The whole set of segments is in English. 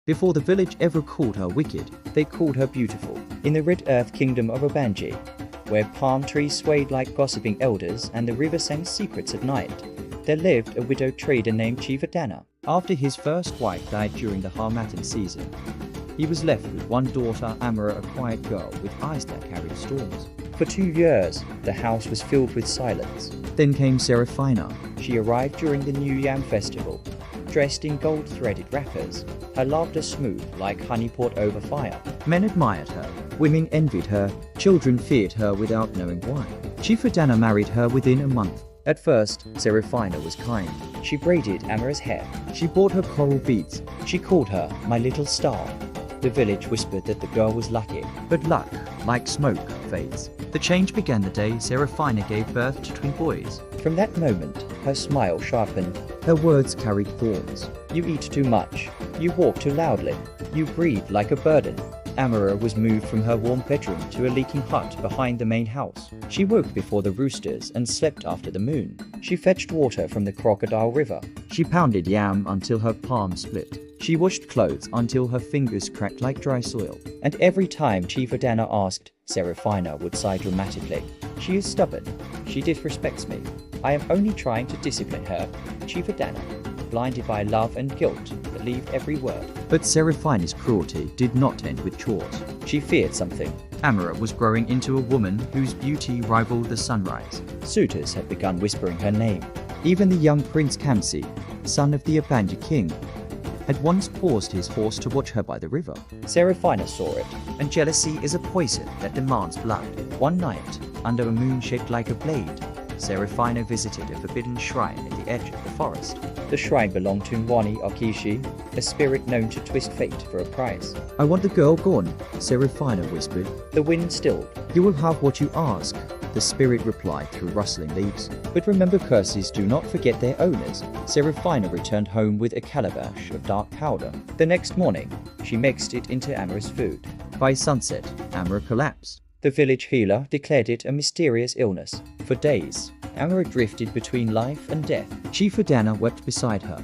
Before the village ever called her wicked, they called her beautiful. In the Red Earth kingdom of Obanji, where palm trees swayed like gossiping elders and the river sang secrets at night, there lived a widowed trader named Dana. After his first wife died during the Harmattan season, he was left with one daughter, Amara, a quiet girl with eyes that carried storms. For 2 years, the house was filled with silence. Then came Seraphina. She arrived during the New Yam festival, dressed in gold-threaded wrappers, her laughter smooth like honey poured over fire. Men admired her, women envied her, children feared her without knowing why. Dana married her within a month. At first, Seraphina was kind. She braided Amara's hair. She bought her coral beads. She called her my little star. The village whispered that the girl was lucky, but luck, like smoke, fades. The change began the day Seraphina gave birth to twin boys. From that moment, her smile sharpened. Her words carried thorns. You eat too much. You walk too loudly. You breathe like a burden. Amara was moved from her warm bedroom to a leaking hut behind the main house. She woke before the roosters and slept after the moon. She fetched water from the crocodile river. She pounded yam until her palms split. She washed clothes until her fingers cracked like dry soil. And every time Dana asked, Seraphina would sigh dramatically. She is stubborn. She disrespects me. I am only trying to discipline her. Dana, blinded by love and guilt, believed every word. But Seraphina's cruelty did not end with chores. She feared something. Amara was growing into a woman whose beauty rivaled the sunrise. Suitors had begun whispering her name. Even the young Prince Kamsi, son of the Obanji king, had once paused his horse to watch her by the river. Seraphina saw it, and jealousy is a poison that demands blood. One night, under a moon shaped like a blade, Seraphina visited a forbidden shrine at the edge of the forest. The shrine belonged to Nwani Okishi, a spirit known to twist fate for a prize. I want the girl gone, Seraphina whispered. The wind stilled. You will have what you ask, the spirit replied through rustling leaves. But remember, curses do not forget their owners. Seraphina returned home with a calabash of dark powder. The next morning, she mixed it into Amara's food. By sunset, Amara collapsed. The village healer declared it a mysterious illness. For days, Amara drifted between life and death. Dana wept beside her,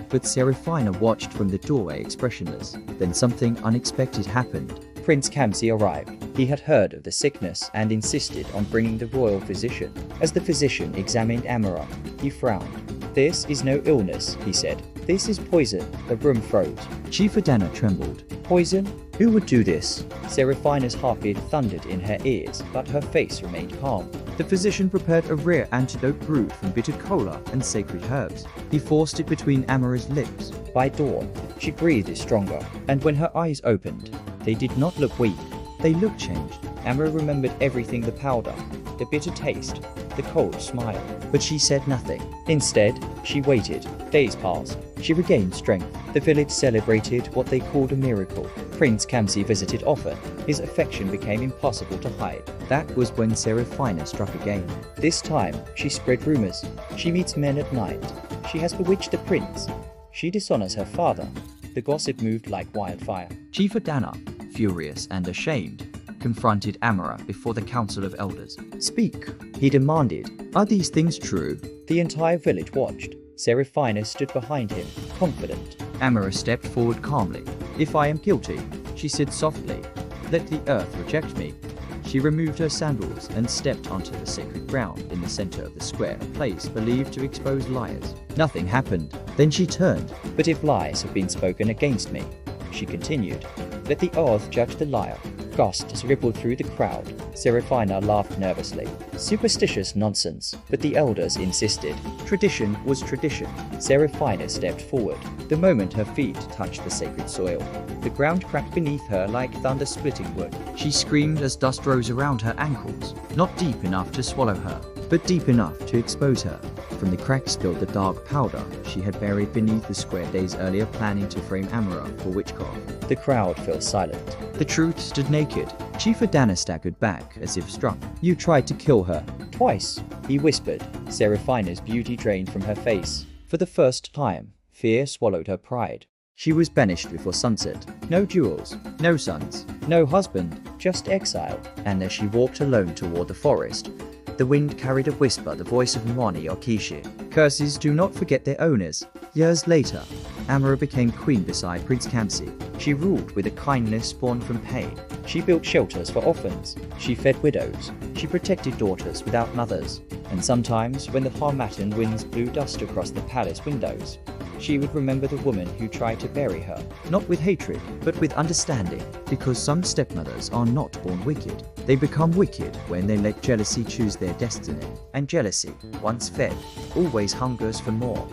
but Seraphina watched from the doorway expressionless. Then something unexpected happened. Prince Kamsi arrived. He had heard of the sickness and insisted on bringing the royal physician. As the physician examined Amara, he frowned. This is no illness, he said. This is poison. The room froze. Dana trembled. Poison? Who would do this? Seraphina's heartbeat thundered in her ears, but her face remained calm. The physician prepared a rare antidote brewed from bitter cola and sacred herbs. He forced it between Amara's lips. By dawn, she breathed stronger, and when her eyes opened, they did not look weak. They looked changed. Amara remembered everything: the powder, the bitter taste, the cold smile. But she said nothing. Instead, she waited. Days passed. She regained strength. The village celebrated what they called a miracle. Prince Kamsi visited often. His affection became impossible to hide. That was when Seraphina struck again. This time, she spread rumors. She meets men at night. She has bewitched the prince. She dishonors her father. The gossip moved like wildfire. Dana, furious and ashamed, confronted Amara before the council of elders. Speak, he demanded. Are these things true? The entire village watched. Seraphina stood behind him, confident. Amara stepped forward calmly. If I am guilty, she said softly, let the earth reject me. She removed her sandals and stepped onto the sacred ground in the center of the square, a place believed to expose liars. Nothing happened. Then she turned. But if lies have been spoken against me, she continued, let the earth judge the liar. Gasps rippled through the crowd. Seraphina laughed nervously. Superstitious nonsense, but the elders insisted. Tradition was tradition. Seraphina stepped forward. The moment her feet touched the sacred soil, the ground cracked beneath her like thunder splitting wood. She screamed as dust rose around her ankles, not deep enough to swallow her, but deep enough to expose her. From the crack spilled the dark powder she had buried beneath the square days earlier, planning to frame Amara for witchcraft. The crowd fell silent. The truth stood naked. Dana staggered back as if struck. You tried to kill her. Twice, he whispered. Seraphina's beauty drained from her face. For the first time, fear swallowed her pride. She was banished before sunset. No jewels, no sons, no husband, just exile. And as she walked alone toward the forest, the wind carried a whisper, the voice of Nwani Okishi. Curses do not forget their owners. Years later, Amara became queen beside Prince Kamsi. She ruled with a kindness born from pain. She built shelters for orphans. She fed widows. She protected daughters without mothers. And sometimes, when the Harmattan winds blew dust across the palace windows, she would remember the woman who tried to bury her, not with hatred, but with understanding. Because some stepmothers are not born wicked. They become wicked when they let jealousy choose their destiny. And jealousy, once fed, always hungers for more.